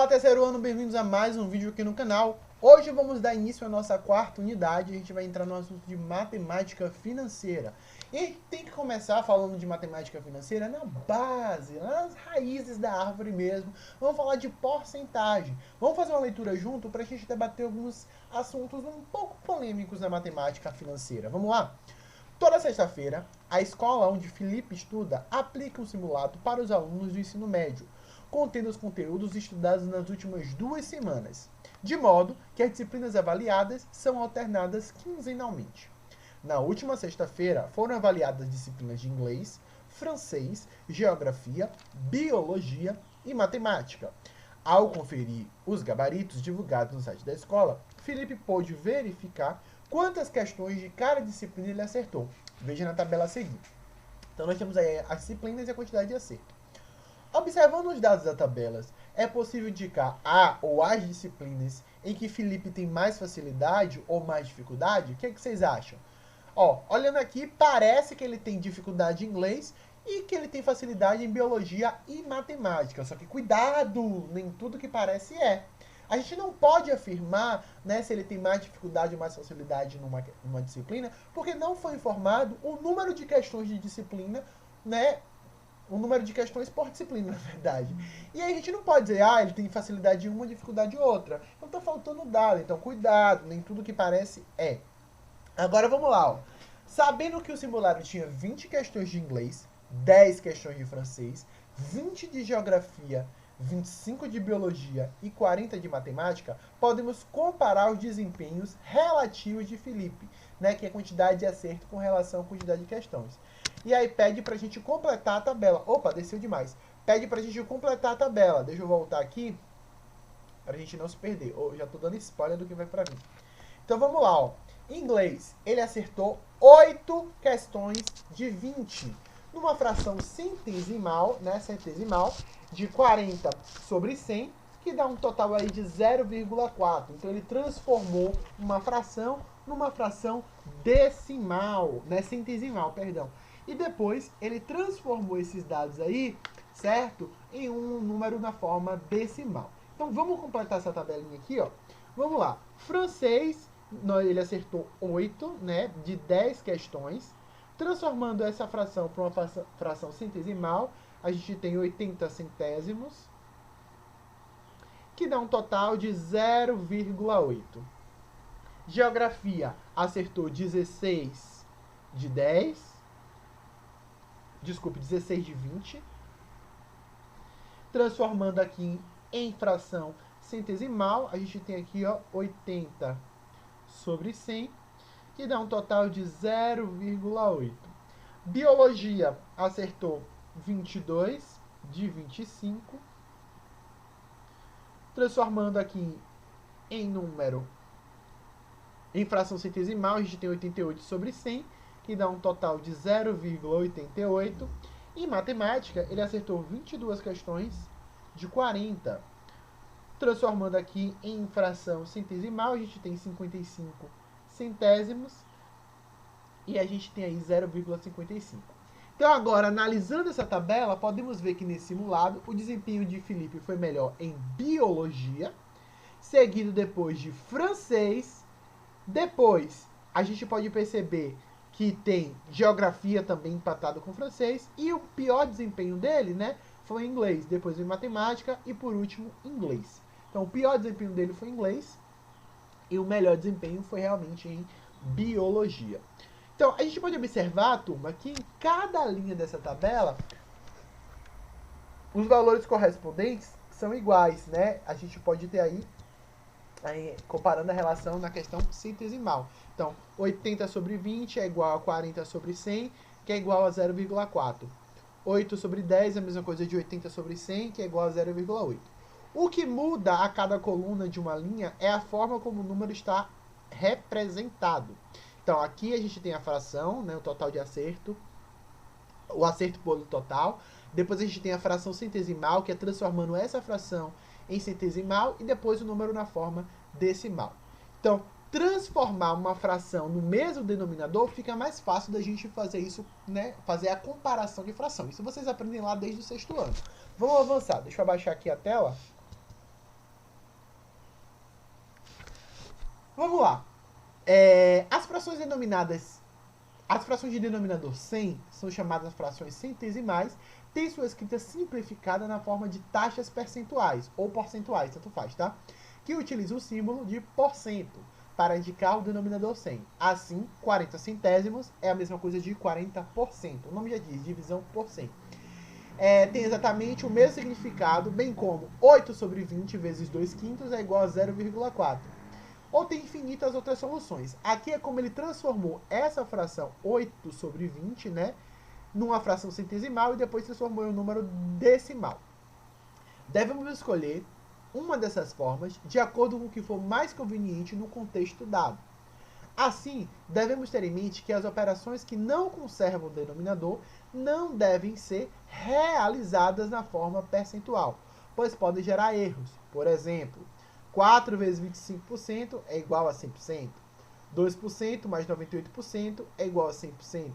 terceiro ano, bem-vindos a mais um vídeo aqui no canal. Hoje vamos dar início à nossa quarta unidade, a gente vai entrar no assunto de matemática financeira. E a gente tem que começar falando de matemática financeira na base, nas raízes da árvore mesmo. Vamos falar de porcentagem. Vamos fazer uma leitura junto para a gente debater alguns assuntos um pouco polêmicos na matemática financeira. Vamos lá? Toda sexta-feira, a escola onde Felipe estuda aplica um simulado para os alunos do ensino médio, contendo os conteúdos estudados nas últimas 2 semanas, de modo que as disciplinas avaliadas são alternadas quinzenalmente. Na última sexta-feira, foram avaliadas disciplinas de inglês, francês, geografia, biologia e matemática. Ao conferir os gabaritos divulgados no site da escola, Felipe pôde verificar quantas questões de cada disciplina ele acertou. Veja na tabela a seguir. Então, nós temos aí as disciplinas e a quantidade de acerto. Observando os dados da tabela, é possível indicar a ou as disciplinas em que Felipe tem mais facilidade ou mais dificuldade? O que vocês acham? Olhando aqui, parece que ele tem dificuldade em inglês e que ele tem facilidade em biologia e matemática. Só que cuidado, nem tudo que parece é. A gente não pode afirmar, né, se ele tem mais dificuldade ou mais facilidade numa disciplina, porque não foi informado o número de questões de disciplina, né, o número de questões por disciplina, na verdade. E aí a gente não pode dizer, ele tem facilidade em uma, dificuldade em outra. Então tá faltando dado. Então cuidado, nem tudo que parece é. Agora vamos lá. Sabendo que o simulado tinha 20 questões de inglês, 10 questões de francês, 20 de geografia, 25 de biologia e 40 de matemática, podemos comparar os desempenhos relativos de Felipe, né, que é a quantidade de acerto com relação à quantidade de questões. E aí pede pra gente completar a tabela. Opa, desceu demais. Pede pra gente completar a tabela. Deixa eu voltar aqui pra gente não se perder. Já tô dando spoiler do que vai pra mim. Então vamos lá, Em inglês, ele acertou 8 questões de 20. Numa fração centesimal, né, de 40 sobre 100, que dá um total aí de 0,4. Então ele transformou uma fração numa fração decimal, né, centesimal, perdão. E depois ele transformou esses dados aí, certo? Em um número na forma decimal. Então vamos completar essa tabelinha aqui, ó. Vamos lá. Francês, ele acertou 8, né, de 10 questões. Transformando essa fração para uma fração centesimal, a gente tem 80 centésimos, que dá um total de 0,8. Geografia acertou 16 de 10. Desculpe, 16 de 20. Transformando aqui em fração centesimal, a gente tem aqui, ó, 80 sobre 100, que dá um total de 0,8. Biologia acertou 22 de 25. Transformando aqui em número, em fração centesimal, a gente tem 88 sobre 100, que dá um total de 0,88. Em matemática, ele acertou 22 questões de 40. Transformando aqui em fração centesimal, a gente tem 55 centésimos e a gente tem aí 0,55. Então agora, analisando essa tabela, podemos ver que nesse simulado o desempenho de Felipe foi melhor em biologia, seguido depois de francês. Depois, a gente pode perceber que tem geografia também empatado com francês. E o pior desempenho dele, né, foi em inglês. Depois em matemática e, por último, inglês. Então, o pior desempenho dele foi em inglês. E o melhor desempenho foi realmente em biologia. Então, a gente pode observar, turma, que em cada linha dessa tabela, os valores correspondentes são iguais, né? A gente pode ter aí comparando a relação na questão centesimal. Então, 80 sobre 20 é igual a 40 sobre 100, que é igual a 0,4. 8 sobre 10 é a mesma coisa de 80 sobre 100, que é igual a 0,8. O que muda a cada coluna de uma linha é a forma como o número está representado. Então, aqui a gente tem a fração, né, o total de acerto, o acerto por total. Depois a gente tem a fração centesimal, que é transformando essa fração em centesimal, e depois o número na forma decimal. Então, transformar uma fração no mesmo denominador fica mais fácil da gente fazer isso, né? Fazer a comparação de fração. Isso vocês aprendem lá desde o 6º ano. Vamos avançar. Deixa eu abaixar aqui a tela. Vamos lá. As frações de denominador 100 são chamadas frações centesimais, têm sua escrita simplificada na forma de taxas percentuais, ou porcentuais, tanto faz, tá? Que utiliza o símbolo de porcento para indicar o denominador 100. Assim, 40 centésimos é a mesma coisa de 40%. O nome já diz, divisão por 100. Tem exatamente o mesmo significado, bem como 8 sobre 20 vezes 2 quintos é igual a 0,4. Ou tem infinitas outras soluções. Aqui é como ele transformou essa fração 8 sobre 20, né, numa fração centesimal e depois transformou em um número decimal. Devemos escolher uma dessas formas de acordo com o que for mais conveniente no contexto dado. Assim, devemos ter em mente que as operações que não conservam o denominador não devem ser realizadas na forma percentual, pois podem gerar erros. Por exemplo, 4 vezes 25% é igual a 100%. 2% mais 98% é igual a 100%.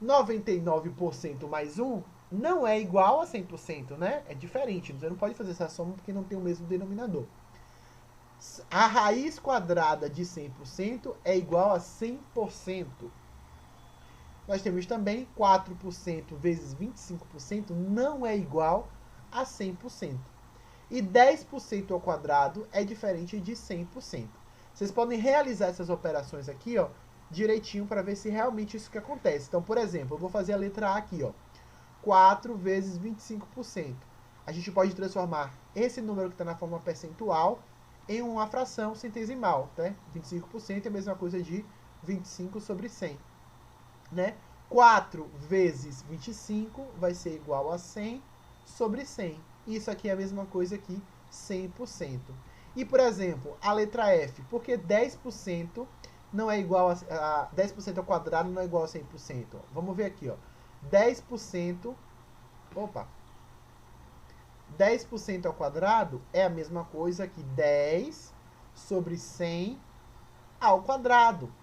99% mais 1 não é igual a 100%, né? É diferente. Você não pode fazer essa soma porque não tem o mesmo denominador. A raiz quadrada de 100% é igual a 100%. Nós temos também 4% vezes 25% não é igual a 100%. E 10% ao quadrado é diferente de 100%. Vocês podem realizar essas operações aqui, ó, direitinho para ver se realmente isso que acontece. Então, por exemplo, eu vou fazer a letra A aqui, ó. 4 vezes 25%. A gente pode transformar esse número que está na forma percentual em uma fração centesimal, tá? 25% é a mesma coisa de 25 sobre 100, né? 4 vezes 25 vai ser igual a 100 sobre 100. Isso aqui é a mesma coisa que 100%. E, por exemplo, a letra F, porque 10% não é igual a 10% ao quadrado não é igual a 100%. Vamos ver aqui, ó. 10% ao quadrado é a mesma coisa que 10 sobre 100 ao quadrado,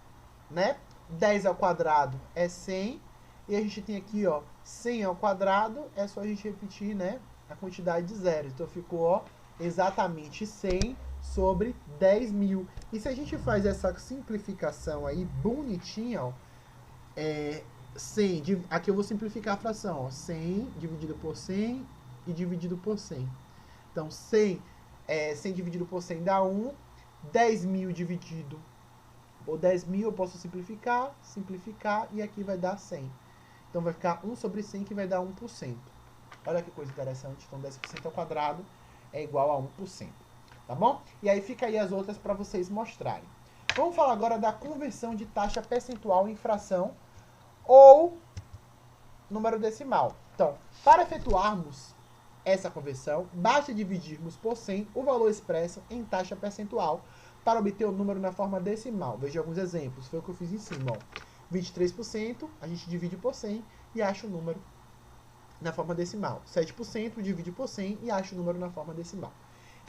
né? 10 ao quadrado é 100, e a gente tem aqui, ó, 100 ao quadrado, é só a gente repetir, né, a quantidade de zeros. Então ficou, ó, exatamente 100 sobre 10 mil. E se a gente faz essa simplificação aí bonitinha, ó, 100, aqui eu vou simplificar a fração, ó, 100 dividido por 100 e dividido por 100. Então, 100 dividido por 100 dá 1, 10 mil dividido por 10 mil eu posso simplificar, e aqui vai dar 100. Então, vai ficar 1 sobre 100 que vai dar 1%. Olha que coisa interessante. Então, 10% ao quadrado é igual a 1%. Tá bom? E aí fica aí as outras para vocês mostrarem. Vamos falar agora da conversão de taxa percentual em fração ou número decimal. Então, para efetuarmos essa conversão, basta dividirmos por 100 o valor expresso em taxa percentual para obter o número na forma decimal. Veja alguns exemplos. Foi o que eu fiz em cima, ó. 23%, a gente divide por 100 e acha o número na forma decimal. 7% divide por 100 e acha o número na forma decimal.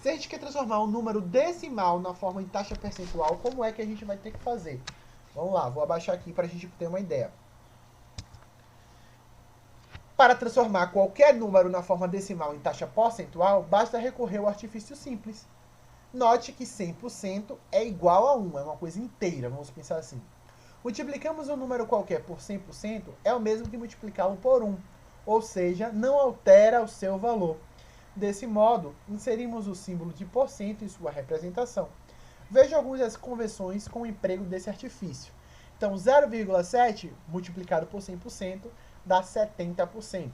Se a gente quer transformar um número decimal na forma em taxa percentual, como é que a gente vai ter que fazer? Vamos lá, vou abaixar aqui para a gente ter uma ideia. Para transformar qualquer número na forma decimal em taxa percentual, basta recorrer ao artifício simples. Note que 100% é igual a 1, é uma coisa inteira, vamos pensar assim. Multiplicamos um número qualquer por 100% é o mesmo que multiplicá-lo por 1, ou seja, não altera o seu valor. Desse modo, inserimos o símbolo de porcento em sua representação. Veja algumas conversões com o emprego desse artifício. Então, 0,7 multiplicado por 100% dá 70%.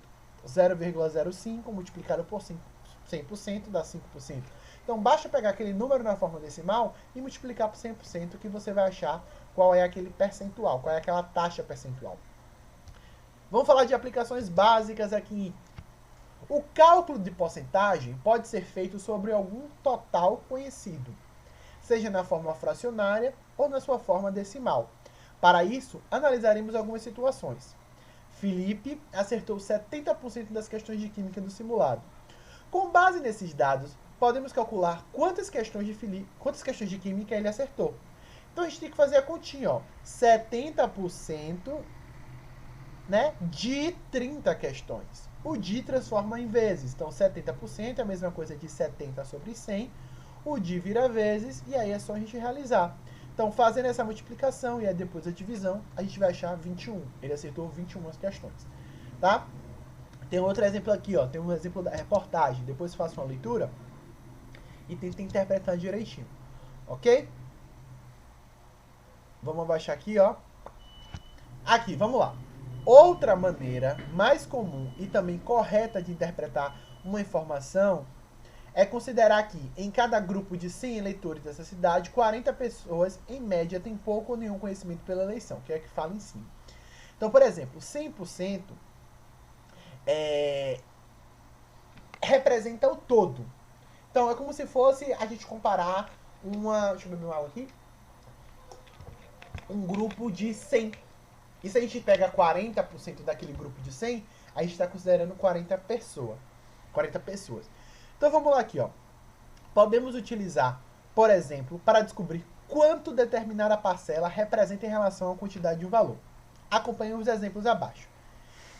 0,05 multiplicado por 100% dá 5%. Então, basta pegar aquele número na forma decimal e multiplicar por 100% que você vai achar qual é aquele percentual, qual é aquela taxa percentual. Vamos falar de aplicações básicas aqui. O cálculo de porcentagem pode ser feito sobre algum total conhecido, seja na forma fracionária ou na sua forma decimal. Para isso, analisaremos algumas situações. Felipe acertou 70% das questões de química do simulado. Com base nesses dados, podemos calcular quantas questões de química ele acertou. Então a gente tem que fazer a continha, ó. 70%, né, de 30 questões. O de transforma em vezes. Então 70% é a mesma coisa de 70 sobre 100. O de vira vezes e aí é só a gente realizar. Então, fazendo essa multiplicação e aí depois a divisão, a gente vai achar 21. Ele acertou 21 as questões, tá? Tem outro exemplo aqui, ó. Tem um exemplo da reportagem. Depois faça uma leitura e tenta interpretar direitinho, ok? Vamos abaixar aqui, ó. Aqui, vamos lá. Outra maneira mais comum e também correta de interpretar uma informação é considerar que em cada grupo de 100 eleitores dessa cidade, 40 pessoas, em média, têm pouco ou nenhum conhecimento pela eleição, que é o que fala em cima. Então, por exemplo, 100% representa o todo. Então, é como se fosse a gente comparar uma... Deixa eu beber uma água aqui. Um grupo de 100. E se a gente pega 40% daquele grupo de 100, a gente está considerando 40 pessoas. Então vamos lá aqui, ó. Podemos utilizar, por exemplo, para descobrir quanto determinada parcela representa em relação à quantidade de um valor. Acompanhe os exemplos abaixo.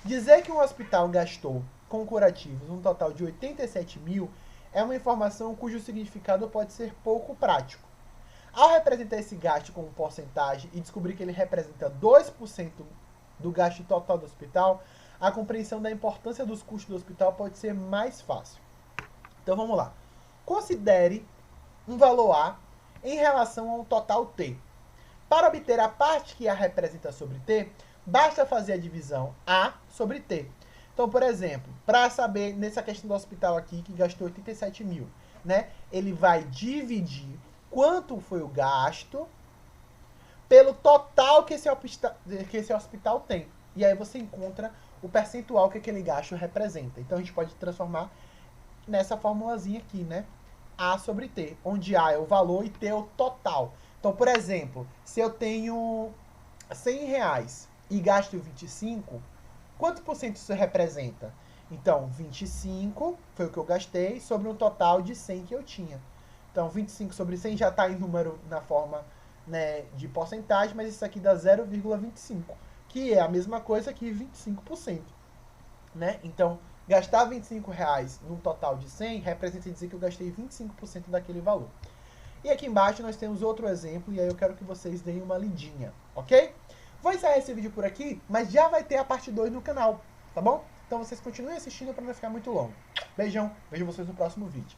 Dizer que um hospital gastou com curativos um total de 87 mil é uma informação cujo significado pode ser pouco prático. Ao representar esse gasto como porcentagem e descobrir que ele representa 2% do gasto total do hospital, a compreensão da importância dos custos do hospital pode ser mais fácil. Então vamos lá. Considere um valor A em relação a um total T. Para obter a parte que A representa sobre T, basta fazer a divisão A sobre T. Então, por exemplo, para saber nessa questão do hospital aqui, que gastou 87 mil, né? Ele vai dividir quanto foi o gasto pelo total que esse hospital tem. E aí você encontra o percentual que aquele gasto representa. Então a gente pode transformar nessa formulazinha aqui, né? A sobre T, onde A é o valor e T é o total. Então, por exemplo, se eu tenho 100 reais e gasto 25, quanto por cento isso representa? Então, 25 foi o que eu gastei sobre um total de 100 que eu tinha. Então, 25 sobre 100 já está em número na forma, né, de porcentagem, mas isso aqui dá 0,25, que é a mesma coisa que 25%. Né? Então, gastar 25 reais num total de 100 representa dizer que eu gastei 25% daquele valor. E aqui embaixo nós temos outro exemplo, e aí eu quero que vocês deem uma lidinha, ok? Vou encerrar esse vídeo por aqui, mas já vai ter a parte 2 no canal, tá bom? Então vocês continuem assistindo para não ficar muito longo. Beijão, vejo vocês no próximo vídeo.